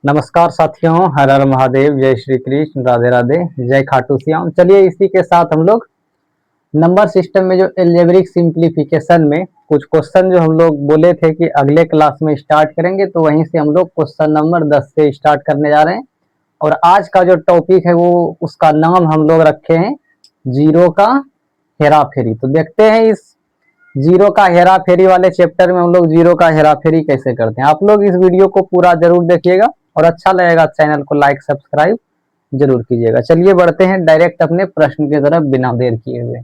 नमस्कार साथियों, हर हर महादेव, जय श्री कृष्ण, राधे राधे, जय खाटू श्याम। चलिए इसी के साथ हम लोग नंबर सिस्टम में जो एल्जेब्रिक सिंप्लीफिकेशन में कुछ क्वेश्चन जो हम लोग बोले थे कि अगले क्लास में स्टार्ट करेंगे, तो वहीं से हम लोग क्वेश्चन नंबर 10 से स्टार्ट करने जा रहे हैं। और आज का जो टॉपिक है वो उसका नाम हम लोग रखे हैं जीरो का हेरा फेरी। तो देखते हैं इस जीरो का हेरा फेरी वाले चैप्टर में हम लोग जीरो का हेरा फेरी कैसे करते हैं। आप लोग इस वीडियो को पूरा जरूर देखिएगा और अच्छा लगेगा चैनल को लाइक सब्सक्राइब जरूर कीजिएगा। चलिए बढ़ते हैं डायरेक्ट अपने प्रश्न की तरफ बिना देर किए हुए।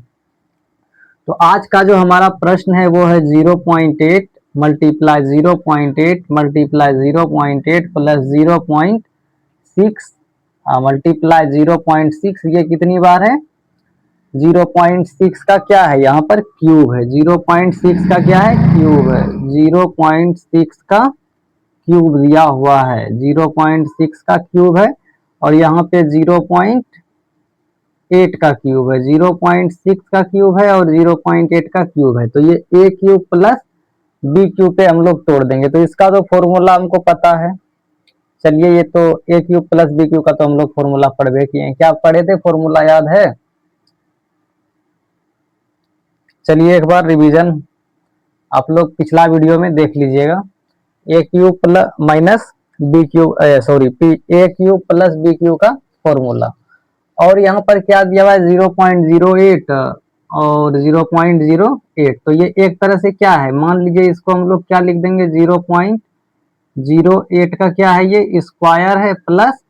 तो आज का जो हमारा प्रश्न है वो है 0.8 मल्टीप्लाई 0.8 मल्टीप्लाई 0.8 प्लस 0.6 मल्टीप्लाई 0.6, ये कितनी बार है? 0.6 का क्या है यहाँ पर? क्यूब है। 0.6 का क्या है? क्यूब है। 0.6 का क्यूब दिया हुआ है, 0.6 का क्यूब है। और यहाँ पे 0.8 का क्यूब है, 0.6 का क्यूब है और 0.8 का क्यूब है। तो ये ए क्यूब प्लस बी क्यूब पे हम लोग तोड़ देंगे। तो इसका तो फॉर्मूला हमको पता है। चलिए, ये तो ए क्यूब प्लस बी क्यूब का तो हम लोग फॉर्मूला पढ़ किए हैं। क्या पढ़े थे? फॉर्मूला याद है? चलिए एक बार रिवीजन आप लोग पिछला वीडियो में देख लीजिएगा। A cube plus minus b cube, sorry, a cube plus B cube का फॉर्मूला। और यहाँ पर क्या दिया हुआ है? 0.08 और 0.08। तो ये एक तरह से क्या है, मान लीजिए इसको हम लोग क्या लिख देंगे, 0.08 का क्या है, ये स्क्वायर है, प्लस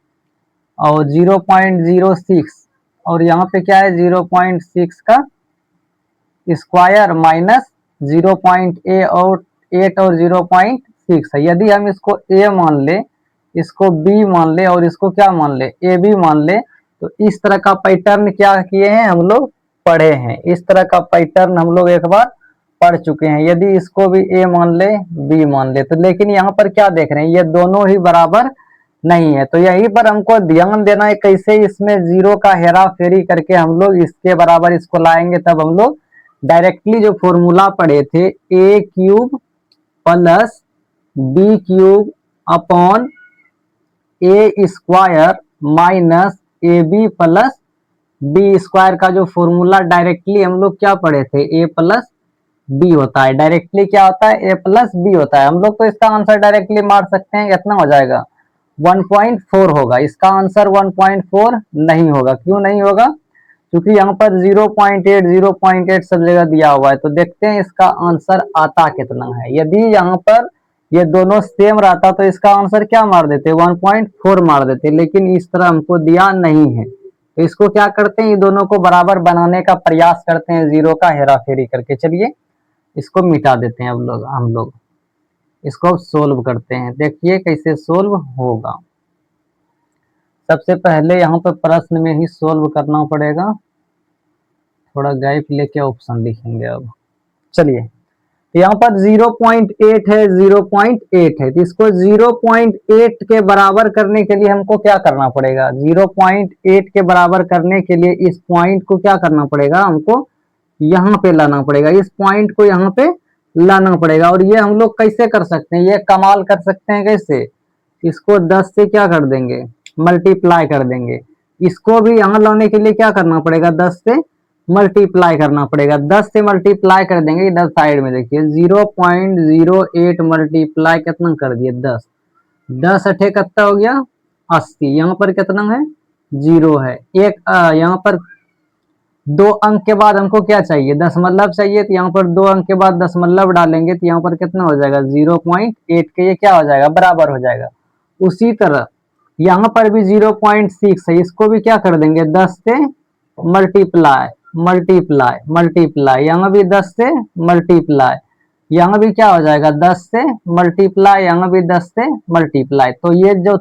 और 0.06 और यहाँ पे क्या है 0.6 का स्क्वायर माइनस 0.8 और 0.6 है। यदि हम इसको ए मान ले, इसको बी मान ले और इसको क्या मान ले, ए बी मान ले, तो इस तरह का पैटर्न क्या किए हैं हम लोग? पढ़े हैं। इस तरह का पैटर्न हम लोग एक बार पढ़ चुके हैं। यदि इसको भी ए मान ले, बी मान ले, तो लेकिन यहाँ पर क्या देख रहे हैं, ये दोनों ही बराबर नहीं है। तो यहीं पर हमको ध्यान देना है कैसे इसमें जीरो का हेरा फेरी करके हम लोग इसके बराबर इसको लाएंगे। तब हम लोग डायरेक्टली जो फॉर्मूला पढ़े थे, a cube plus B cube upon A square minus A B plus B square का जो फॉर्मूला डायरेक्टली हम लोग क्या पढ़े थे, ए प्लस बी होता है। डायरेक्टली क्या होता है? ए प्लस बी होता है। हम लोग तो इसका आंसर डायरेक्टली मार सकते हैं, कितना हो जाएगा? 1.4 होगा। इसका आंसर 1.4 नहीं होगा। क्यों नहीं होगा? क्योंकि यहाँ पर 0.8 सब जगह दिया हुआ है। तो देखते हैं इसका आंसर आता कितना है। यदि यहाँ पर ये दोनों सेम रहता तो इसका आंसर क्या मार देते? 1.4 मार देते, लेकिन इस तरह हमको दिया नहीं है। तो इसको क्या करते हैं, ये दोनों को बराबर बनाने का प्रयास करते हैं जीरो का हेरा फेरी करके। चलिए इसको मिटा देते हैं। अब लोग हम लोग इसको सोल्व करते हैं। देखिए कैसे सोल्व होगा। सबसे पहले यहाँ पर प्रश्न में ही सोल्व करना पड़ेगा। थोड़ा गैप लेके ऑप्शन लिखेंगे अब। चलिए, तो यहाँ पर 0.8 है, 0.8 है, तो इसको 0.8 के बराबर करने के लिए हमको क्या करना पड़ेगा? 0.8 के बराबर करने के लिए इस पॉइंट को क्या करना पड़ेगा? हमको यहाँ पे लाना पड़ेगा। इस पॉइंट को यहाँ पे लाना पड़ेगा। और ये हम लोग कैसे कर सकते हैं? ये कमाल कर सकते हैं। कैसे? इसको 10 से क्या कर देंगे? मल्टीप्लाई कर देंगे। इसको भी यहाँ लाने के लिए क्या करना पड़ेगा? 10 से मल्टीप्लाई करना पड़ेगा। 10 से मल्टीप्लाई कर देंगे। इधर साइड में देखिए 0.08 मल्टीप्लाई कितना कर दिए? 10। 10 अठे कितना हो गया? 80। यहाँ पर कितना है? 0 है। एक यहाँ पर 2 अंक के बाद हमको क्या चाहिए? दशमलव चाहिए। तो यहाँ पर 2 अंक के बाद दशमलव डालेंगे तो यहाँ पर कितना हो जाएगा? 0.8 के ये क्या हो जाएगा? बराबर हो जाएगा। उसी तरह यहाँ पर भी 0.6 है, इसको भी क्या कर देंगे? 10 से मल्टीप्लाई मल्टीप्लाई मल्टीप्लाई, यहाँ भी 10 से मल्टीप्लाई, यहाँ भी क्या हो जाएगा? 10 से मल्टीप्लाई, यहाँ भी 10 से मल्टीप्लाई। तो ये जो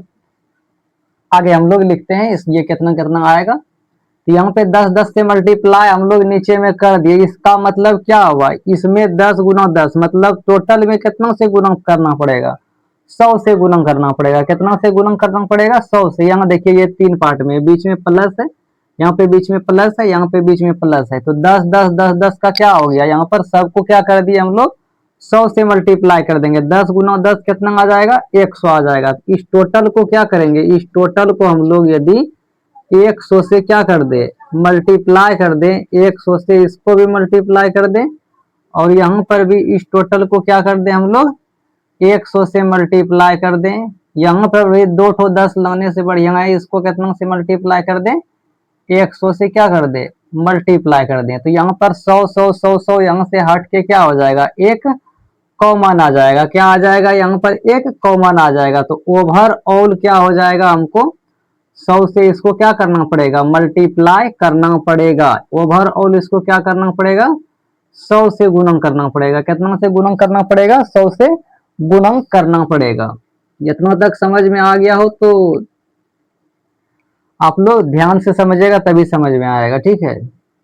आगे हम लोग लिखते हैं इस, ये कितना कितना आएगा? तो यहाँ पे 10 10 से मल्टीप्लाई हम लोग नीचे में कर दिए। इसका मतलब क्या हुआ? इसमें 10 गुना 10 मतलब टोटल में कितना से गुना करना पड़ेगा? 100 से गुना करना पड़ेगा। कितना से गुना करना पड़ेगा? 100 से। यहाँ देखिए ये 3 पार्ट में, बीच में प्लस है, यहाँ पे बीच में प्लस है, यहाँ पे बीच में प्लस है। तो 10 10 10 10 का क्या हो गया? यहाँ पर सबको क्या कर दिए हम लोग? 100 से मल्टीप्लाई कर देंगे, 10 गुना 10 कितना आ जाएगा, 100 आ जाएगा। इस टोटल को क्या करेंगे, इस टोटल को हम लोग यदि 100 से क्या कर दे, मल्टीप्लाई कर दें, 100 से इसको भी मल्टीप्लाई कर दें, और यहाँ पर भी इस टोटल को क्या कर दें हम लोग 100 से मल्टीप्लाई कर दें। यहाँ पर भी 2 ठो 10 लाने से बढ़िया है, इसको कितना से मल्टीप्लाई कर दें, 100 से क्या कर दे, मल्टीप्लाई कर दें। तो यहाँ पर 100 100 100 100 यहाँ से हट के क्या हो जाएगा, एक कॉमन आ जाएगा। क्या आ जाएगा, यहाँ पर एक कॉमन आ जाएगा। तो ओवरऑल क्या हो जाएगा, हमको 100 से इसको क्या करना पड़ेगा, मल्टीप्लाई करना पड़ेगा। ओवरऑल इसको क्या करना पड़ेगा, 100 से गुणन करना पड़ेगा। कितना से गुणन करना पड़ेगा, 100 से गुणन करना पड़ेगा। इतना तक समझ में आ गया हो तो आप लोग ध्यान से समझिएगा, तभी समझ में आएगा। ठीक है,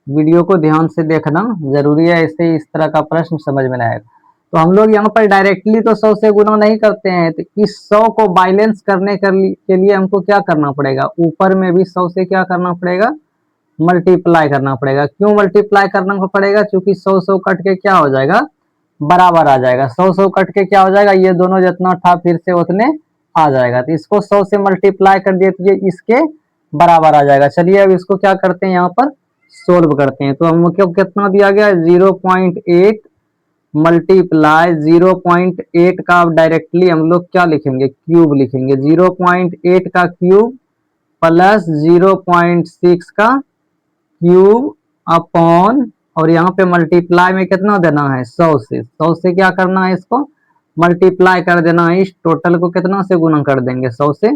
वीडियो को ध्यान से देखना जरूरी है, इससे इस तरह का प्रश्न समझ में आएगा। तो हम लोग यहाँ पर डायरेक्टली तो 100 से गुना नहीं करते हैं, तो इस 100 को बैलेंस करने के लिए हमको क्या करना पड़ेगा, ऊपर में भी 100 से क्या करना पड़ेगा, मल्टीप्लाई करना पड़ेगा। क्यों मल्टीप्लाई करना पड़ेगा, क्योंकि 100 100 कट के क्या हो जाएगा, बराबर आ जाएगा। 100 100 कट के क्या हो जाएगा, ये दोनों जितना था फिर से उतने आ जाएगा। तो इसको 100 से मल्टीप्लाई कर दिए तो ये इसके बराबर आ जाएगा। चलिए अब इसको क्या करते हैं, यहाँ पर सोल्व करते हैं। तो हमको कितना दिया गया, 0.8 मल्टीप्लाई 0.8 का डायरेक्टली हम लोग क्या लिखेंगे, क्यूब लिखेंगे। 0.8 का क्यूब प्लस 0.6 का क्यूब अपॉन, और यहाँ पे मल्टीप्लाई में कितना देना है, 100 से। 100 से क्या करना है, इसको मल्टीप्लाई कर देना है। इस टोटल को कितना से गुणन कर देंगे, 100 से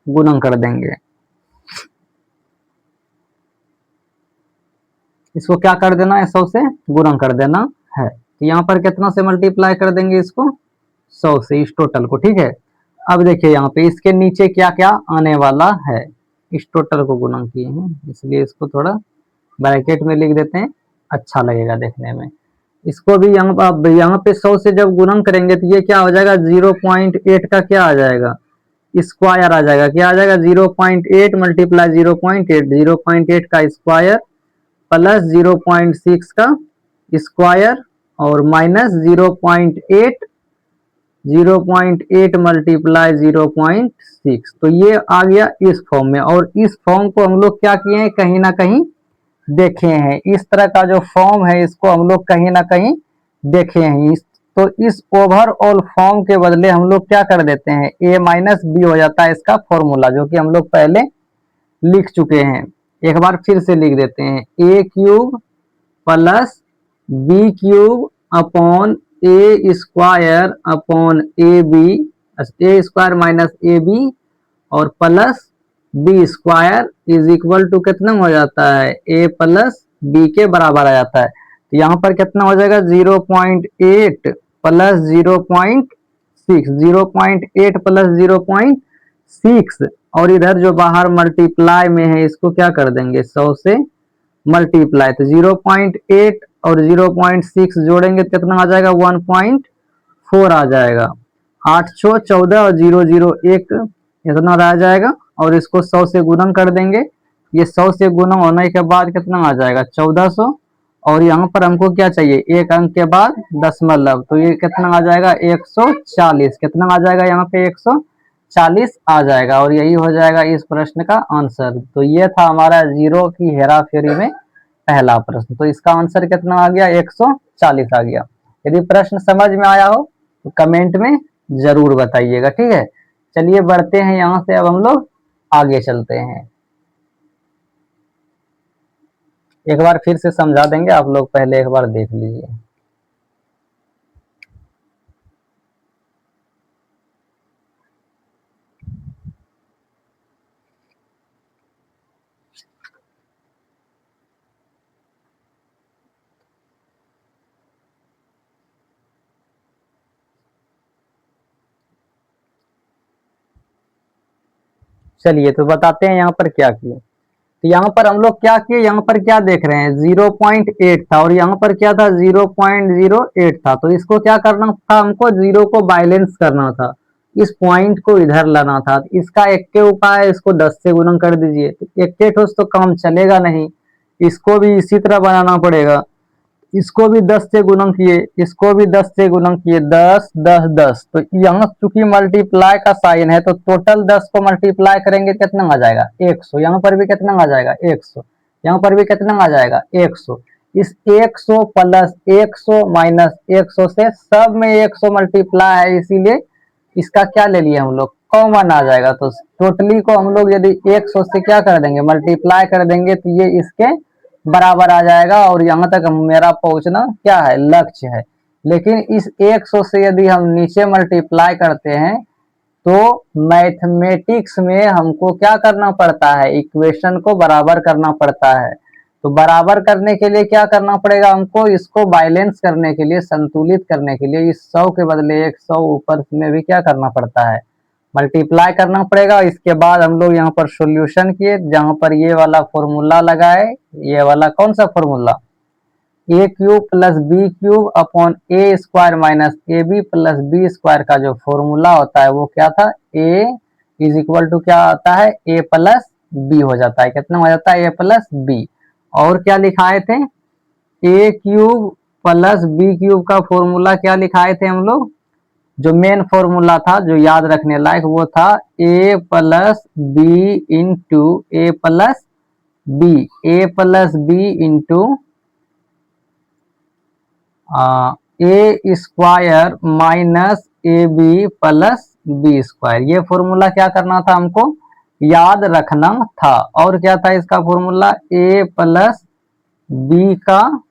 गुणन कर देंगे। इसको क्या कर देना है, 100 से गुणन कर देना है। तो यहाँ पर कितना से मल्टीप्लाई कर देंगे इसको, 100 से, इस टोटल को। ठीक है, अब देखिए यहाँ पे इसके नीचे क्या क्या आने वाला है, इस टोटल को गुणन किए हैं, इसलिए इसको थोड़ा ब्रैकेट में लिख देते हैं, अच्छा लगेगा देखने में। इसको भी यहाँ पे 100 से जब गुणन करेंगे तो ये क्या हो जाएगा, 0.8 का क्या आ जाएगा, स्क्वायर आ जाएगा। क्या आ जाएगा, 0.8 मल्टीप्लाई 0.8, 0.8 का स्क्वायर प्लस 0.6 का स्क्वायर और माइनस 0.8, 0.8 मल्टीप्लाई 0.6। तो ये आ गया इस फॉर्म में, और इस फॉर्म को हम लोग क्या किए हैं, कहीं ना कहीं देखे हैं। इस तरह का जो फॉर्म है इसको हम लोग कहीं ना कहीं देखे हैं। तो इस ओवरऑल फॉर्म के बदले हम लोग क्या कर देते हैं, a माइनस बी हो जाता है इसका फॉर्मूला, जो कि हम लोग पहले लिख चुके हैं। एक बार फिर से लिख देते हैं, a cube plus B cube upon A square upon a b, a square minus A b और plus B square is equal to कितना हो जाता है, ए प्लस बी के बराबर आ जाता है। तो यहाँ पर कितना हो जाएगा, 0.8 प्लस 0.6, 0.8 प्लस 0.6, और इधर जो बाहर मल्टीप्लाई में है इसको क्या कर देंगे, 100 से मल्टीप्लाई। तो 0.8 और 0.6 जोड़ेंगे तो कितना आ जाएगा, 1.4 आ जाएगा। 8 6 14 और 0 0 1 इतना रह जाएगा, और इसको 100 से गुणन कर देंगे। ये 100 से गुणन होने के बाद कितना आ जाएगा, 1400, और यहाँ पर हमको क्या चाहिए, एक अंक के बाद दशमलव, तो ये कितना आ जाएगा, 140। कितना आ जाएगा, यहाँ पे 140 आ जाएगा, और यही हो जाएगा इस प्रश्न का आंसर। तो ये था हमारा जीरो की हेरा फेरी में पहला प्रश्न। तो इसका आंसर कितना आ गया, 140 आ गया। यदि प्रश्न समझ में आया हो तो कमेंट में जरूर बताइएगा। ठीक है, चलिए बढ़ते हैं यहाँ से, अब हम लोग आगे चलते हैं। एक बार फिर से समझा देंगे, आप लोग पहले एक बार देख लीजिए। चलिए तो बताते हैं यहाँ पर क्या किए। तो यहाँ पर हम लोग क्या किए, यहाँ पर क्या देख रहे हैं, 0.8 था और यहाँ पर क्या था, 0.08 था। तो इसको क्या करना था, हमको जीरो को बैलेंस करना था, इस पॉइंट को इधर लाना था। इसका एक के उपाय है, इसको 10 से गुणन कर दीजिए। तो एक ठोस तो काम चलेगा नहीं, इसको भी इसी तरह बनाना पड़ेगा। इसको भी 10 से गुणन किए, इसको भी 10 से गुणन किए, 10 10 10। तो यहाँ चूंकि मल्टीप्लाई का साइन है तो टोटल 10 को मल्टीप्लाई करेंगे कितना आ जाएगा 100। यहाँ पर भी कितना आ जाएगा 100, यहाँ पर भी कितना आ जाएगा 100। इस 100 प्लस 100 माइनस 100 से सब में 100 मल्टीप्लाई है, इसीलिए इसका क्या ले लिए हम लोग कॉमन आ जाएगा। तो टोटली को हम लोग यदि 100 से क्या कर देंगे मल्टीप्लाई कर देंगे तो ये इसके बराबर आ जाएगा और यहाँ तक मेरा पहुंचना क्या है लक्ष्य है। लेकिन इस 100 से यदि हम नीचे मल्टीप्लाई करते हैं तो मैथमेटिक्स में हमको क्या करना पड़ता है इक्वेशन को बराबर करना पड़ता है। तो बराबर करने के लिए क्या करना पड़ेगा हमको, इसको बैलेंस करने के लिए, संतुलित करने के लिए इस 100 के बदले 100 ऊपर में भी क्या करना पड़ता है मल्टीप्लाई करना पड़ेगा। इसके बाद हम लोग यहाँ पर सॉल्यूशन किए, जहां पर ये वाला फॉर्मूला लगाए, ये वाला कौन सा formula A cube plus B cube upon A square minus A B plus B square का जो फॉर्मूला होता है वो क्या था ए इज इक्वल टू क्या आता है ए प्लस बी हो जाता है। कितना हो जाता है ए प्लस बी। और क्या लिखाए थे a cube plus B cube का फॉर्मूला क्या लिखाए थे हम लोग, जो मेन फॉर्मूला था जो याद रखने लायक वो था a plus b into a plus b, a plus b into a square minus A B plus B square. ये फॉर्मूला क्या करना था हमको याद रखना था। और क्या था इसका फॉर्मूला ए प्लस बी का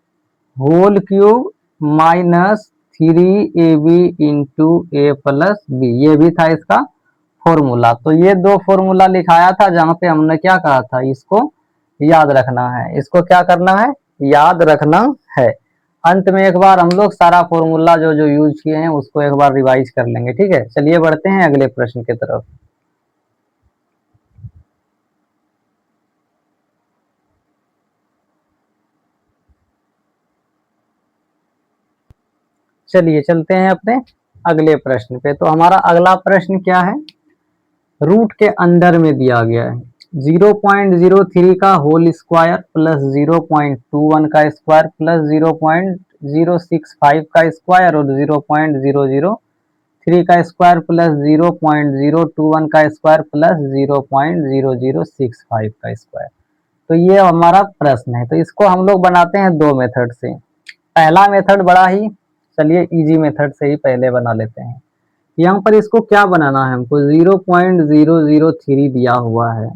whole cube minus 3ab into a plus b, ये भी था इसका फॉर्मूला। तो ये दो फॉर्मूला लिखाया था जहां पे हमने क्या कहा था इसको याद रखना है, इसको क्या करना है याद रखना है। अंत में एक बार हम लोग सारा फॉर्मूला जो जो यूज किए हैं उसको एक बार रिवाइज कर लेंगे, ठीक है। चलिए बढ़ते हैं अगले प्रश्न की तरफ। चलिए चलते हैं अपने अगले प्रश्न पे। तो हमारा अगला प्रश्न क्या है, रूट के अंदर में दिया गया है 0.03 का होल स्क्वायर प्लस 0.21 का स्क्वायर प्लस 0.065 का स्क्वायर और 0.003 का स्क्वायर प्लस 0.021 का स्क्वायर प्लस 0.0065 का स्क्वायर। तो ये हमारा प्रश्न है। तो इसको हम लोग बनाते हैं दो मेथड से। पहला मेथड बड़ा ही चलिए इजी मेथड से ही पहले बना लेते हैं। यहाँ पर इसको क्या बनाना है हमको 0.003 दिया हुआ है।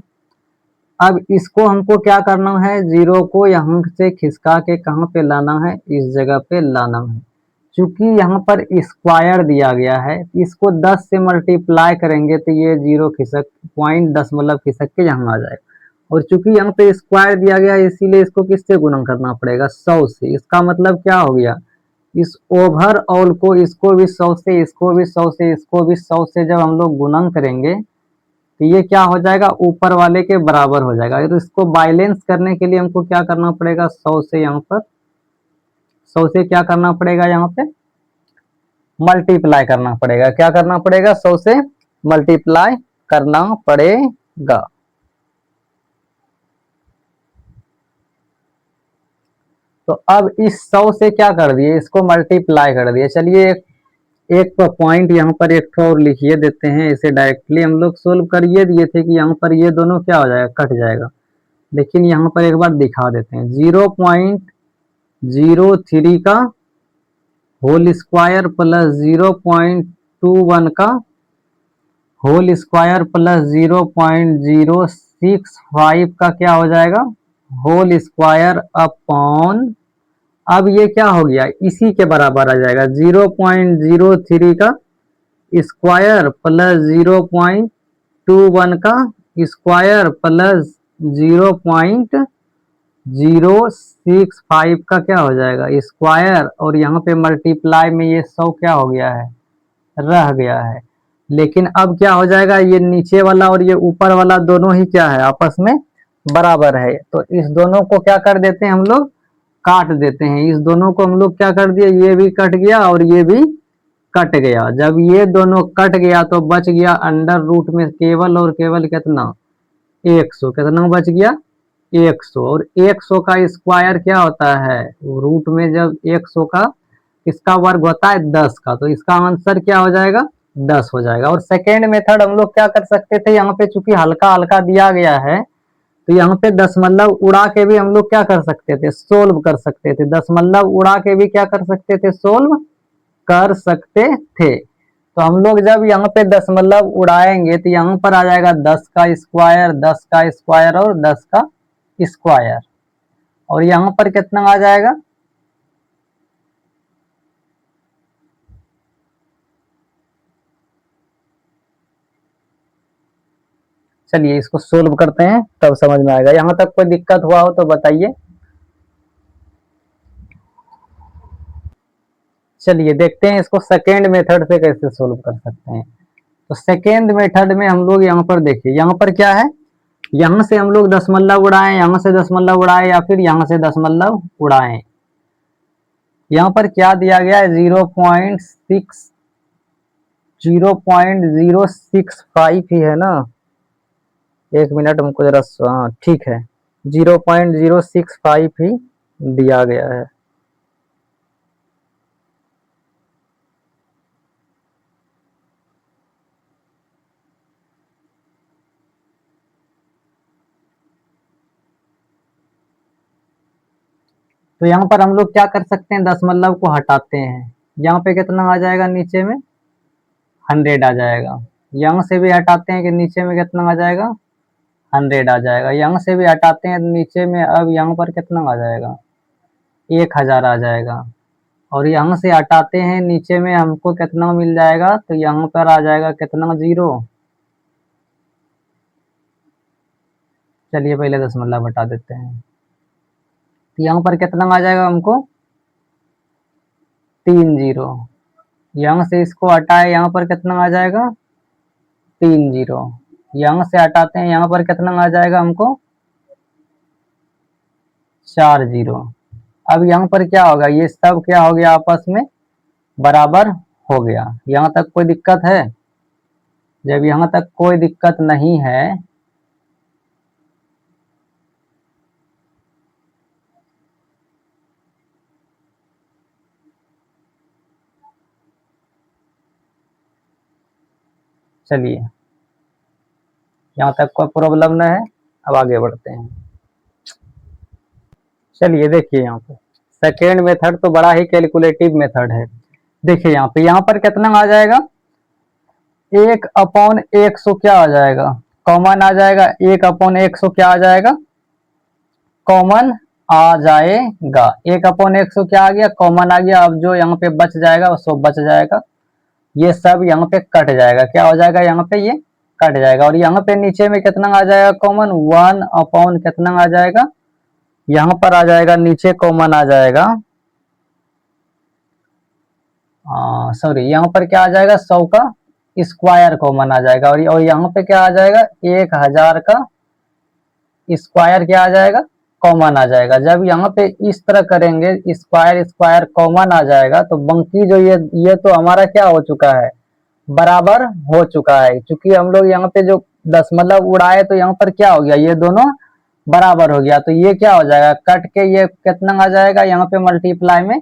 अब इसको हमको क्या करना है, जीरो को यहाँ से खिसका के कहाँ पे लाना है, इस जगह पे लाना है। चूंकि यहाँ पर स्क्वायर दिया गया है, इसको 10 से मल्टीप्लाई करेंगे तो ये 0 खिसक 0.10 खिसक के यहाँ आ जाएगा। और चूंकि यहाँ पे स्क्वायर दिया गया है इसीलिए इसको किससे गुणन करना पड़ेगा 100 से। इसका मतलब क्या हो गया, इस ओवरऑल को इसको भी 100 से, इसको भी 100 से, इसको भी 100 से जब हम लोग गुणन करेंगे तो ये क्या हो जाएगा ऊपर वाले के बराबर हो जाएगा। तो इसको बैलेंस करने के लिए हमको क्या करना पड़ेगा 100 से यहाँ पर 100 से क्या करना पड़ेगा यहाँ पे मल्टीप्लाई करना पड़ेगा। क्या करना पड़ेगा 100 से मल्टीप्लाई करना पड़ेगा। तो अब इस 100 से क्या कर दिए इसको मल्टीप्लाई कर दिए। चलिए एक पॉइंट यहाँ पर एक और लिखिए देते हैं, इसे डायरेक्टली हम लोग सोल्व करिए दिए थे कि यहाँ पर ये दोनों क्या हो जाएगा कट जाएगा। लेकिन यहाँ पर एक बार दिखा देते हैं 0.03 का होल स्क्वायर प्लस 0.21 का होल स्क्वायर प्लस 0.065 का क्या हो जाएगा होल स्क्वायर अपॉन, अब ये क्या हो गया इसी के बराबर आ जाएगा 0.03 का स्क्वायर प्लस 0.21 का स्क्वायर प्लस 0.065 का क्या हो जाएगा स्क्वायर। और यहाँ पे मल्टीप्लाई में ये 100 क्या हो गया है रह गया है। लेकिन अब क्या हो जाएगा ये नीचे वाला और ये ऊपर वाला दोनों ही क्या है आपस में बराबर है। तो इस दोनों को क्या कर देते हैं हम लोग काट देते हैं। इस दोनों को हम लोग क्या कर दिए ये भी कट गया और ये भी कट गया। जब ये दोनों कट गया तो बच गया अंडर रूट में केवल और केवल कितना 100। कितना बच गया 100, और 100 का स्क्वायर क्या होता है, रूट में जब 100 का इसका वर्ग होता है 10 का, तो इसका आंसर क्या हो जाएगा, 10 हो जाएगा। और सेकेंड मेथड हम लोग क्या कर सकते थे, यहाँ पे चूंकि हल्का हल्का दिया गया है तो यहाँ पे दशमलव उड़ा के भी हम लोग क्या कर सकते थे, सोल्व कर सकते थे। दशमलव उड़ा के भी क्या कर सकते थे, सोल्व कर सकते थे। तो हम लोग जब यहाँ पे दशमलव उड़ाएंगे तो यहाँ पर आ जाएगा 10 का स्क्वायर, 10 का स्क्वायर और 10 का स्क्वायर, और यहाँ पर कितना आ जाएगा, चलिए इसको सोल्व करते हैं तब समझ में आएगा। यहाँ तक कोई दिक्कत हुआ हो तो बताइए। चलिए देखते हैं इसको सेकेंड मेथड से कैसे सोल्व कर सकते हैं। तो सेकेंड मेथड में हम लोग यहाँ पर देखिए, यहाँ पर क्या है, यहाँ से हम लोग दशमलव उड़ाएं, यहाँ से दशमलव उड़ाएं, या फिर यहाँ से दशमलव उड़ाएं। यहाँ पर क्या दिया गया है, 0.065 ही है ना, एक मिनट हमको जरा, हाँ ठीक है, 0.065 ही दिया गया है। तो यहाँ पर हम लोग क्या कर सकते हैं, दशमलव को हटाते हैं, यहाँ पे कितना आ जाएगा, नीचे में 100 आ जाएगा। यहाँ से भी हटाते हैं कि नीचे में कितना आ जाएगा, 100 आ जाएगा। यहाँ से भी हटाते हैं तो नीचे में अब यहाँ पर कितना आ जाएगा, 1000 आ जाएगा। और यहाँ से हटाते हैं नीचे में हमको कितना मिल जाएगा, तो यहाँ पर आ जाएगा कितना, 0। चलिए पहले दशमलव हटा देते हैं, तो यहाँ पर कितना आ जाएगा हमको, 3 0। यहाँ से इसको हटाए, यहाँ पर कितना आ जाएगा, 3 0। यहाँ से हटाते हैं, यहाँ पर कितना आ जाएगा हमको, 4 0। अब यहाँ पर क्या होगा, ये सब क्या हो गया, आपस में बराबर हो गया। यहाँ तक कोई दिक्कत है, जब यहाँ तक कोई दिक्कत नहीं है, चलिए यहाँ तक कोई प्रॉब्लम नहीं है, अब आगे बढ़ते हैं। चलिए देखिए यहाँ पे सेकेंड मेथड तो बड़ा ही कैलकुलेटिव मेथड है। देखिए यहाँ पर कितना आ जाएगा, 1/100 क्या आ जाएगा, कॉमन आ जाएगा, 1/100 क्या आ जाएगा, कॉमन आ जाएगा। 1/100 क्या आ गया, कॉमन आ गया। अब जो यहाँ पे बच जाएगा वो सब बच जाएगा, ये सब यहाँ पे कट जाएगा, क्या हो जाएगा, यहाँ पे ये कट जाएगा। और यहाँ पे नीचे में कितना आ जाएगा कॉमन, 1 कितना आ जाएगा, यहाँ पर आ जाएगा नीचे कॉमन आ जाएगा, सॉरी यहाँ पर क्या आ जाएगा, 100 का स्क्वायर कॉमन आ जाएगा। और यहाँ पे क्या आ जाएगा, 1000 का स्क्वायर क्या आ जाएगा, कॉमन आ जाएगा। जब यहाँ पे इस तरह करेंगे, स्क्वायर स्क्वायर कॉमन आ जाएगा, तो बाकी जो ये तो हमारा क्या हो चुका है, बराबर हो चुका है। क्योंकि हम लोग यहाँ पे जो दशमलव उड़ाए तो यहाँ पर क्या हो गया, ये दोनों बराबर हो गया, तो ये क्या हो जाएगा, कट के ये कितना आ जाएगा, यहाँ पे मल्टीप्लाई में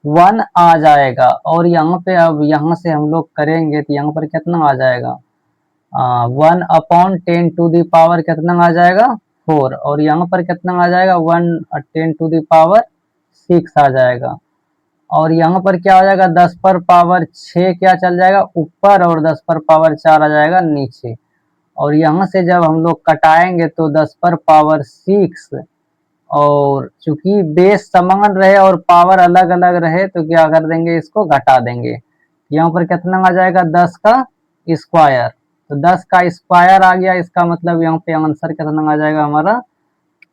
1 आ जाएगा। और यहाँ पे अब यहाँ से हम लोग करेंगे तो यहाँ पर कितना आ जाएगा, 1/10 कितना आ जाएगा, 4। और यहाँ पर कितना आ जाएगा, 1/10 आ जाएगा। और यहाँ पर क्या हो जाएगा, 10 क्या चल जाएगा ऊपर, और 10 आ जाएगा नीचे। और यहाँ से जब हम लोग कटाएंगे तो 10 और चूंकि बेस समान रहे और पावर अलग अलग रहे तो क्या कर देंगे, इसको घटा देंगे। यहाँ पर कितना आ जाएगा, 10 का स्क्वायर। तो 10 का स्क्वायर आ गया, इसका मतलब यहाँ पे आंसर कितना आ जाएगा हमारा,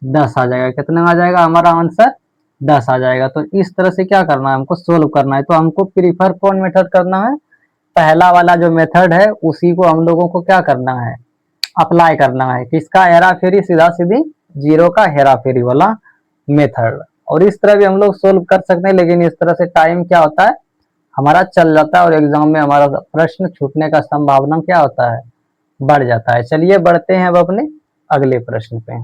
10 आ जाएगा। कितना आ जाएगा हमारा आंसर, 10 आ जाएगा। तो इस तरह से क्या करना है, हमको सोल्व करना है। तो हमको प्रीफर कौन मेथड करना है, पहला वाला जो मेथड है उसी को हम लोगों को क्या करना है, अप्लाई करना है। किसका, हेरा फेरी, सीधा सीधी जीरो का हेरा फेरी वाला मेथड। और इस तरह भी हम लोग सोल्व कर सकते हैं, लेकिन इस तरह से टाइम क्या होता है हमारा चल जाता है, और एग्जाम में हमारा प्रश्न छूटने का संभावना क्या होता है, बढ़ जाता है। चलिए बढ़ते हैं अब अपने अगले प्रश्न पे।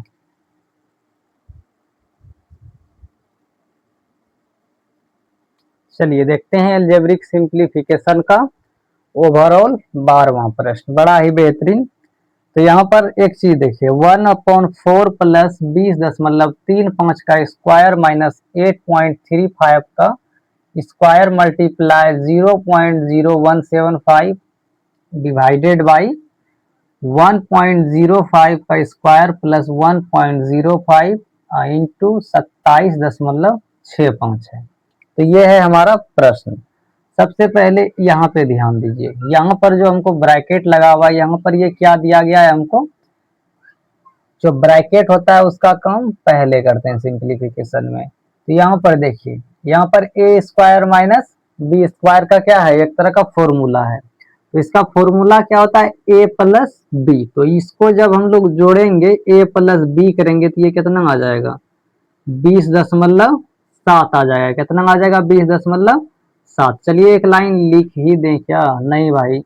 चलिए देखते हैं अलजेब्रिक सिंप्लीफिकेशन का ओवरऑल 12वां प्रश्न, बड़ा ही बेहतरीन। तो यहाँ पर एक चीज देखिए, 1/4 प्लस 20.35 का स्क्वायर माइनस 8.35 का स्क्वायर मल्टीप्लाई 0.0175 डिवाइडेड बाई 1.05 का स्क्वायर प्लस 1.05 इंटू 27.65 है। तो ये है हमारा प्रश्न। सबसे पहले यहाँ पे ध्यान दीजिए, यहाँ पर जो हमको ब्रैकेट लगा हुआ है, यहाँ पर ये क्या दिया गया है हमको, जो ब्रैकेट होता है उसका काम पहले करते हैं सिंप्लीफिकेशन में। तो यहाँ पर देखिए, यहाँ पर ए स्क्वायर माइनस बी स्क्वायर का क्या है, एक तरह का फॉर्मूला है। तो इसका फॉर्मूला क्या होता है, ए प्लस बी। तो इसको जब हम लोग जोड़ेंगे, ए प्लस बी करेंगे, तो ये कितना आ जाएगा, 20.7 आ जाएगा। कितना आ जाएगा, 20.7। चलिए एक लाइन लिख ही दें क्या, नहीं भाई,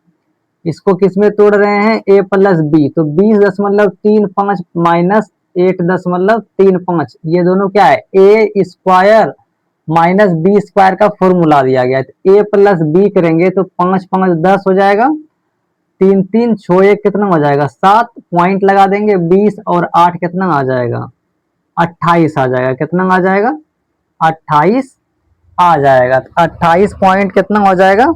इसको किस में तोड़ रहे हैं, ए प्लस बी। तो 20.35 माइनस 8.35, ये दोनों क्या है, ए स्क्वायर माइनस बी स्क्वायर का फॉर्मूला दिया गया है। तो ए प्लस बी करेंगे तो 5 5 10 हो जाएगा, 3 3 6 1 कितना हो जाएगा, 7 पॉइंट लगा देंगे, 20 और 8 कितना आ जाएगा, 28 आ जाएगा। कितना आ जाएगा, 28 आ जाएगा। 28 पॉइंट कितना हो जाएगा,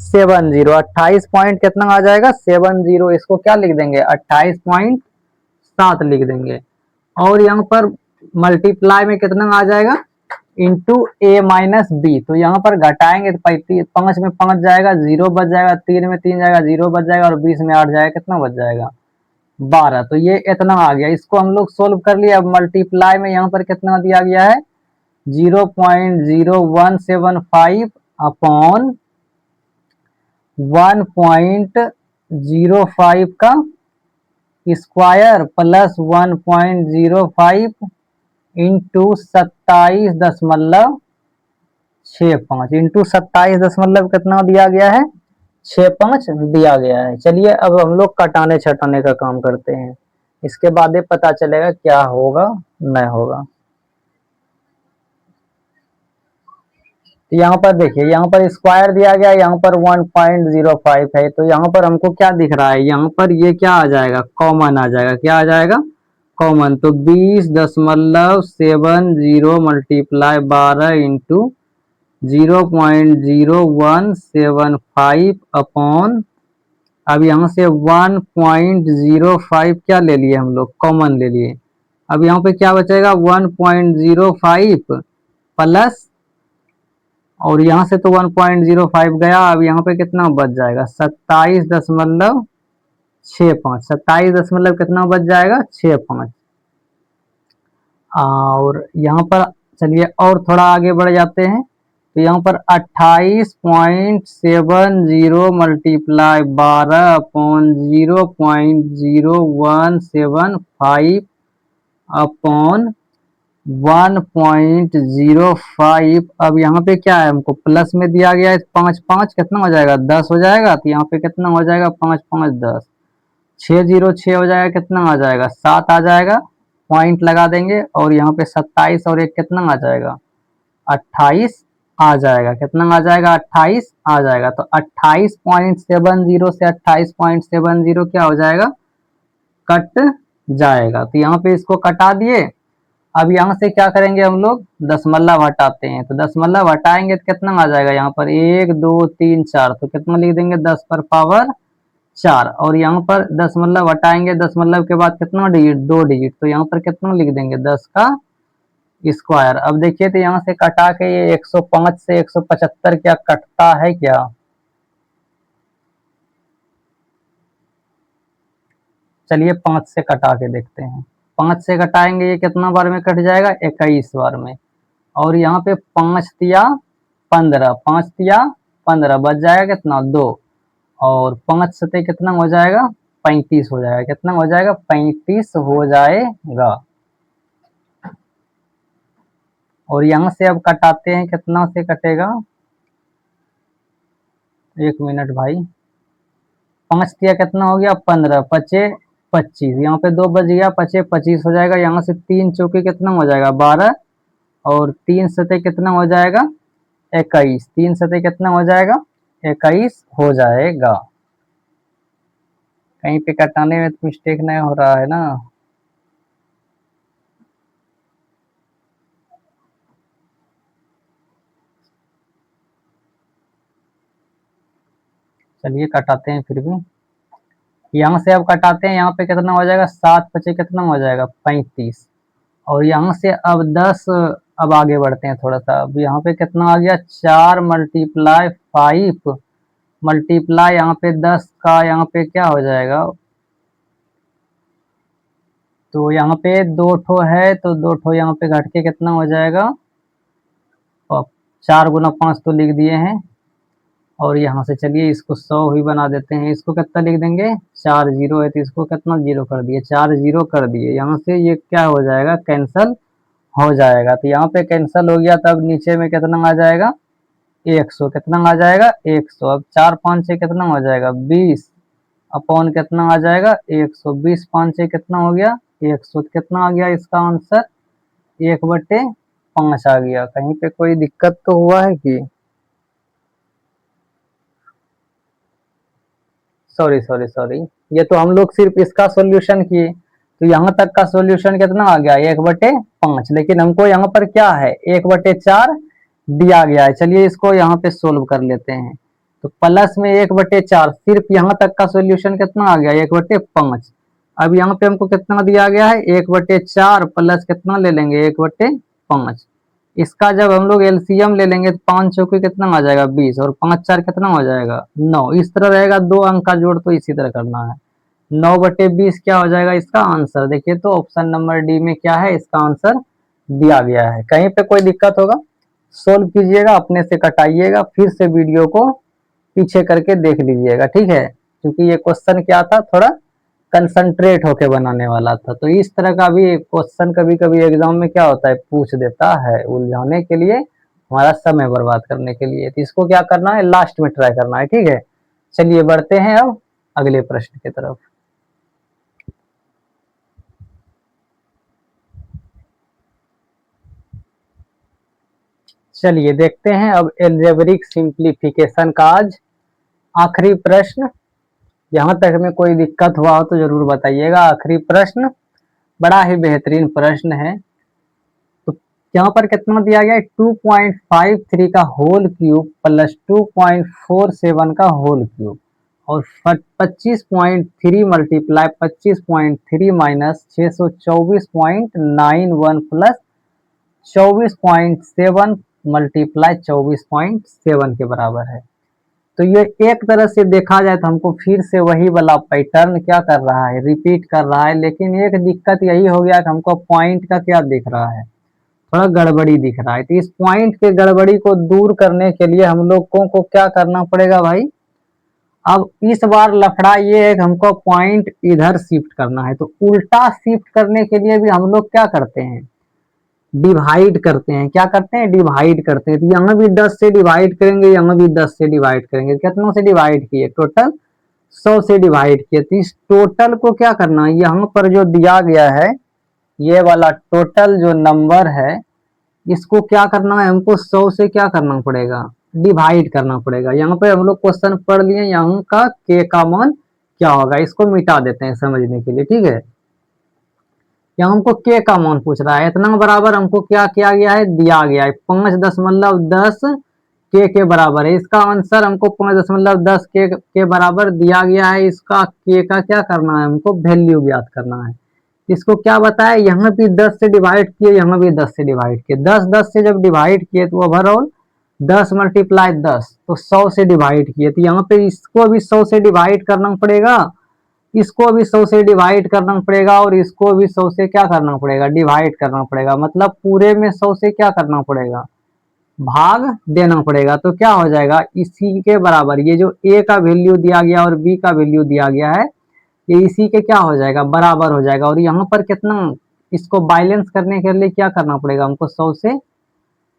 70। 28 पॉइंट कितना आ जाएगा, 70। इसको क्या लिख देंगे, 28.7 लिख देंगे। और यहाँ पर मल्टीप्लाई में कितना आ जाएगा, इंटू ए माइनस बी। तो यहाँ पर घटाएंगे तो 5 में 5 जाएगा, 0 बच जाएगा, 3 में 3 जाएगा, 0 बच जाएगा, और 20 में 8 जाएगा, कितना बच जाएगा, 12। तो ये इतना आ गया। इसको हम लोग सोल्व कर लिया। अब मल्टीप्लाई में यहाँ पर कितना दिया गया है, 0.0175 अपॉन 1.05 का स्क्वायर प्लस 1.05 इंटू 27.65 इंटू 27 कितना दिया गया है, 65 दिया गया है। चलिए अब हम लोग कटाने छटाने का काम करते हैं, इसके बाद ये पता चलेगा क्या होगा नहीं होगा। तो यहाँ पर देखिए, यहाँ पर स्क्वायर दिया गया, यहाँ पर 1.05 है। तो यहाँ पर हमको क्या दिख रहा है, यहाँ पर ये क्या आ जाएगा, कॉमन आ जाएगा। क्या आ जाएगा, कॉमन। तो 20.70 मल्टीप्लाई 12 इंटू 0.0175 अपॉन, अब यहाँ से 1.05 क्या ले लिए हम लोग, कॉमन ले लिए। अब यहाँ पे क्या बचेगा, 1.05 प्लस, और यहाँ से तो 1.05 गया। अब यहाँ पे कितना बच जाएगा, 27.65। 27 दशमलव कितना बच जाएगा, 65। और यहाँ पर चलिए और थोड़ा आगे बढ़ जाते हैं। तो यहाँ पर 28.70 मल्टीप्लाई 12 अपॉन 0.0175 अपॉन 1.05। अब यहाँ पे क्या है, हमको प्लस में दिया गया है 5 5 कितना हो जाएगा, 10 हो जाएगा। तो यहाँ पे कितना हो जाएगा, 5 5 10, 6 0 6 हो जाएगा, कितना आ जाएगा, 7 आ जाएगा। पॉइंट लगा देंगे, और यहाँ पे 27 और 1 कितना आ जाएगा, 28 आ जाएगा। कितना आ जाएगा, 28 आ जाएगा। तो 28.70 से 28.70 क्या हो जाएगा, कट जाएगा। तो यहाँ पे इसको कटा दिए। अब यहाँ से क्या करेंगे हम लोग, दशमलव हटाते हैं। तो दशमलव हटाएंगे तो कितना आ जाएगा, यहाँ पर 1 2 3 4, तो कितना लिख देंगे, 10 पर पावर 4। और यहाँ पर दशमलव हटाएंगे, दशमलव के बाद कितना डिजिट, 2 डिजिट, तो यहाँ पर कितना लिख देंगे, 10 का स्क्वायर। अब देखिए तो यहाँ से कटा के ये 105 से 175 क्या कटता है क्या, चलिए 5 से कटा के देखते हैं। 5 से घटाएंगे, ये कितना बार में कट जाएगा, 21 बार में। और यहाँ पे 5 तिया 15, 5 तिया 15 बच जाएगा कितना, 2। और 5 सते कितना हो जाएगा, 35 हो जाएगा। कितना हो जाएगा, 35 हो जाएगा। और यहाँ से अब कटाते हैं, कितना से कटेगा, 1 मिनट भाई। 5 तिया कितना हो गया, 15, 5 25, यहाँ पे 2 बच गया, 5 25 हो जाएगा। यहाँ से 3 चौके कितना हो जाएगा, 12, और 3 सते कितना हो जाएगा, 21, 3 सतह कितना हो जाएगा? 21 हो जाएगा। कहीं पे कटाने में तो मिस्टेक नहीं हो रहा है ना? चलिए कटाते हैं फिर भी। यहाँ से अब कटाते हैं, यहाँ पे कितना हो जाएगा? 7 बचे कितना हो जाएगा? 35। और यहाँ से अब 10, अब आगे बढ़ते हैं थोड़ा सा। अब यहाँ पे कितना आ गया? 4 मल्टीप्लाई 5 मल्टीप्लाई यहाँ पे 10 का यहाँ पे क्या हो जाएगा? तो यहाँ पे 2 ठो है, तो 2 ठो यहाँ पे घट के कितना हो जाएगा? 4 गुना 5 तो लिख दिए हैं। और यहाँ से चलिए इसको 100 ही बना देते हैं। इसको कितना लिख देंगे? 4 जीरो है, तो इसको कितना जीरो कर दिए? 4 जीरो कर दिए। यहाँ से ये क्या हो जाएगा? कैंसल हो जाएगा। तो यहाँ पे कैंसल हो गया, तब नीचे में कितना आ जाएगा? 100। कितना आ जाएगा? 100। अब 4 5 से कितना हो जाएगा? 20 अपॉन कितना आ जाएगा? 100। 20 5 से कितना हो गया? 100। कितना आ गया इसका आंसर? 1/5 आ गया। कहीं पे कोई दिक्कत तो हुआ है कि? सॉरी सॉरी सॉरी, ये तो हम लोग सिर्फ इसका सॉल्यूशन किए, तो यहाँ तक का सॉल्यूशन कितना आ गया? 1/5। लेकिन हमको यहाँ पर क्या है? 1/4 दिया गया है। चलिए इसको यहाँ पे सोल्व कर लेते हैं। तो प्लस में 1/4, सिर्फ यहाँ तक का सॉल्यूशन कितना आ गया? 1/5। अब यहाँ पे हमको कितना दिया गया है? 1/4 प्लस कितना ले लेंगे? 1/5। इसका जब हम लोग एलसीएम ले लेंगे तो 5 चौके कितना आ जाएगा? 20। और 5 4 कितना हो जाएगा? 9। इस तरह रहेगा, 2 अंक का जोड़ तो इसी तरह करना है। 9/20 क्या हो जाएगा इसका आंसर? देखिए तो ऑप्शन नंबर डी में क्या है? इसका आंसर दिया गया है। कहीं पे कोई दिक्कत होगा सोल्व कीजिएगा, अपने से कटाइएगा, फिर से वीडियो को पीछे करके देख लीजिएगा, ठीक है? क्योंकि ये क्वेश्चन क्या था, थोड़ा कंसंट्रेट होके बनाने वाला था। तो इस तरह का भी क्वेश्चन कभी कभी एग्जाम में क्या होता है? पूछ देता है, उलझाने के लिए, हमारा समय बर्बाद करने के लिए। तो इसको क्या करना है? लास्ट में ट्राई करना है, ठीक है? चलिए बढ़ते हैं अब अगले प्रश्न की तरफ। चलिए देखते हैं अब एल्जेब्रिक सिंप्लीफिकेशन का आज आखिरी प्रश्न। यहाँ तक में कोई दिक्कत हुआ हो तो जरूर बताइएगा। आखिरी प्रश्न बड़ा ही बेहतरीन प्रश्न है। तो यहाँ पर कितना दिया गया है? 2.53 का होल क्यूब प्लस 2.47 का होल क्यूब और 25.3 मल्टीप्लाई 25.3 माइनस 624.91 प्लस 24.7 मल्टीप्लाई 24.7 के बराबर है। तो ये एक तरह से देखा जाए तो हमको फिर से वही वाला पैटर्न क्या कर रहा है? रिपीट कर रहा है। लेकिन एक दिक्कत यही हो गया कि हमको पॉइंट का क्या दिख रहा है? थोड़ा गड़बड़ी दिख रहा है। तो इस पॉइंट के गड़बड़ी को दूर करने के लिए हम लोग को क्या करना पड़ेगा भाई? अब इस बार लफड़ा ये है कि हमको पॉइंट इधर शिफ्ट करना है। तो उल्टा शिफ्ट करने के लिए भी हम लोग क्या करते हैं? डिवाइड करते हैं। क्या करते हैं? डिवाइड करते हैं। तो यहाँ भी 10 से डिवाइड करेंगे, यहाँ भी 10 से डिवाइड करेंगे। कितनों से डिवाइड किए? टोटल 100 से डिवाइड किए। तो इस टोटल को क्या करना है? यहाँ पर जो दिया गया है ये वाला टोटल जो नंबर है, इसको क्या करना है? हमको 100 से क्या करना पड़ेगा? डिवाइड करना पड़ेगा। यहाँ पे हम लोग क्वेश्चन पढ़ लिए, यहाँ का के का मान क्या होगा? इसको मिटा देते हैं समझने के लिए, ठीक है? यहाँ हमको के का मान पूछ रहा है। इतना बराबर हमको क्या किया गया है? दिया गया है 5.10 के बराबर है। इसका आंसर हमको 5.10 के बराबर दिया गया है। इसका के का क्या करना है? हमको वैल्यू ज्ञात करना है। इसको क्या बताया? यहाँ भी 10 से डिवाइड किए, यहाँ भी 10 से डिवाइड किए। 10 से जब डिवाइड किए तो ओवरऑल 10 मल्टीप्लाई 10 तो 100 से डिवाइड किए। तो यहाँ पे इसको भी 100 से डिवाइड करना पड़ेगा, इसको भी 100 से डिवाइड करना पड़ेगा और इसको भी 100 से क्या करना पड़ेगा? डिवाइड करना पड़ेगा। मतलब पूरे में 100 से क्या करना पड़ेगा? भाग देना पड़ेगा। तो क्या हो जाएगा? इसी के बराबर ये जो ए का वैल्यू दिया गया और बी का वैल्यू दिया गया है, ये इसी के क्या हो जाएगा? बराबर हो जाएगा। और यहाँ पर कितना, इसको बैलेंस करने के लिए क्या करना पड़ेगा? हमको 100 से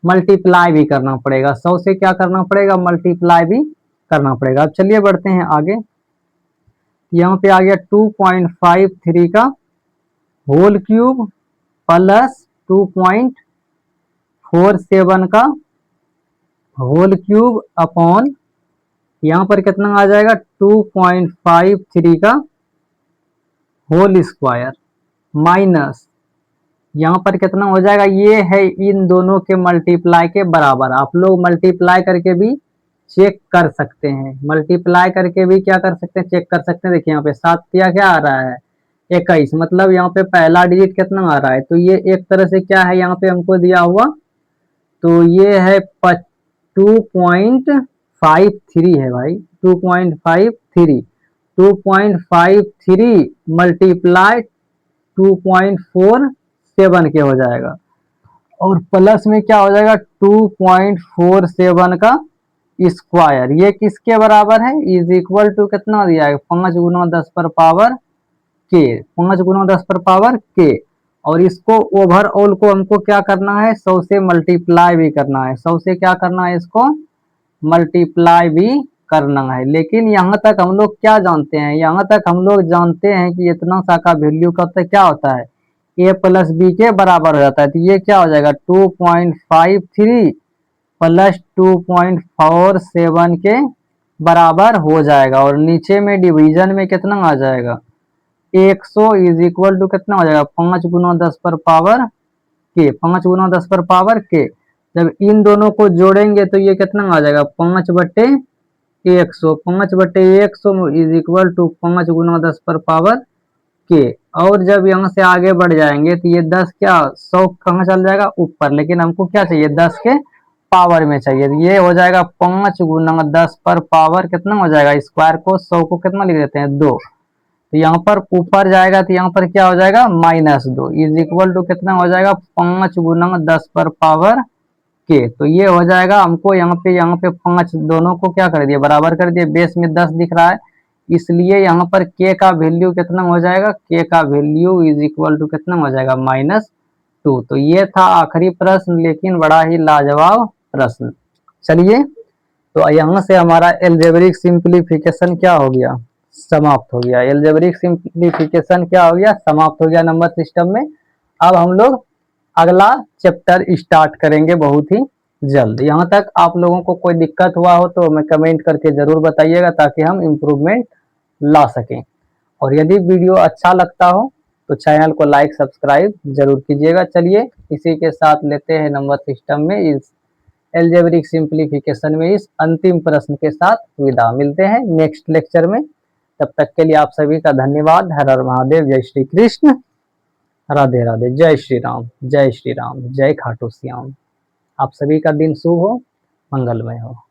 मल्टीप्लाई भी करना पड़ेगा। 100 से क्या करना पड़ेगा? मल्टीप्लाई भी करना पड़ेगा। अब चलिए बढ़ते हैं आगे। यहाँ पे आ गया 2.53 का होल क्यूब प्लस 2.47 का होल क्यूब अपॉन यहाँ पर कितना आ जाएगा 2.53 का होल स्क्वायर माइनस यहाँ पर कितना हो जाएगा, ये है इन दोनों के मल्टीप्लाई के बराबर। आप लोग मल्टीप्लाई करके भी चेक कर सकते हैं, मल्टीप्लाई करके भी क्या कर सकते हैं, चेक कर सकते हैं। देखिए यहाँ पे 7 या क्या आ रहा है 21, मतलब यहाँ पे पहला डिजिट कितना आ रहा है, तो ये एक तरह से क्या है यहाँ पे हमको दिया हुआ, तो ये है 2.53 है भाई, 2.53, 2.53 मल्टीप्लाई 2.47 के हो जाएगा, और प्लस में क्या हो जाएगा 2.47 का स्क्वायर। ये किसके बराबर है, इज इक्वल टू कितना दिया है 5 गुना 10 पर पावर के, 5 गुना 10 पर पावर के। और इसको ओवरऑल को हमको क्या करना है, 100 से मल्टीप्लाई भी करना है, 100 से क्या करना है, इसको मल्टीप्लाई भी करना है। लेकिन यहाँ तक हम लोग क्या जानते हैं, यहाँ तक हम लोग जानते हैं कि इतना सा का वैल्यू कब तक क्या होता है, ए प्लस बी के बराबर हो जाता है। तो ये क्या हो जाएगा 2.53 प्लस 2.47 के बराबर हो जाएगा, और नीचे में डिवीजन में कितना आ जाएगा 100 इज इक्वल टू कितना हो जाएगा 5 गुना 10 पर पावर के, 5 गुना 10 पर पावर के। जब इन दोनों को जोड़ेंगे तो ये कितना आ जाएगा 5/100, 5/100 इज इक्वल टू 5 गुना 10 पर पावर के। और जब यहाँ से आगे बढ़ जाएंगे तो ये 10 क्या 100 कहाँ चल जाएगा ऊपर, लेकिन हमको क्या चाहिए 10 के पावर में चाहिए। तो ये हो जाएगा 5 गुना 10 पर पावर कितना हो जाएगा, स्क्वायर को 100 को कितना लिख देते हैं 2, तो यहाँ पर ऊपर जाएगा तो यहाँ पर क्या हो जाएगा -2 इज इक्वल टू कितना हो जाएगा 5 गुना 10 पर पावर के। तो ये हो जाएगा हमको यहाँ पे 5 दोनों को क्या कर दिया बराबर कर दिया, बेस में 10 दिख रहा है, इसलिए यहाँ पर के का वैल्यू कितना हो जाएगा, के का वैल्यू इज इक्वल टू कितना हो जाएगा -2। तो ये था आखिरी प्रश्न, लेकिन बड़ा ही लाजवाब प्रश्न। चलिए, तो यहाँ से हमारा एल्जेब्रिक सिंप्लीफिकेशन क्या हो गया, समाप्त हो गया। एल्जेब्रिक सिंप्लीफिकेशन क्या हो गया, समाप्त हो गया नंबर सिस्टम में। अब हम लोग अगला चैप्टर स्टार्ट करेंगे बहुत ही जल्द। यहाँ तक आप लोगों को कोई दिक्कत हुआ हो तो हमें कमेंट करके जरूर बताइएगा, ताकि हम इम्प्रूवमेंट ला सकें। और यदि वीडियो अच्छा लगता हो तो चैनल को लाइक सब्सक्राइब जरूर कीजिएगा। चलिए, इसी के साथ लेते हैं नंबर सिस्टम में इस एल्जेब्रिक सिंप्लीफिकेशन में इस अंतिम प्रश्न के साथ विदा। मिलते हैं नेक्स्ट लेक्चर में, तब तक के लिए आप सभी का धन्यवाद। हर हर महादेव, जय श्री कृष्ण, राधे राधे, जय श्री राम, जय श्री राम, जय खाटू श्याम। आप सभी का दिन शुभ हो, मंगलमय हो।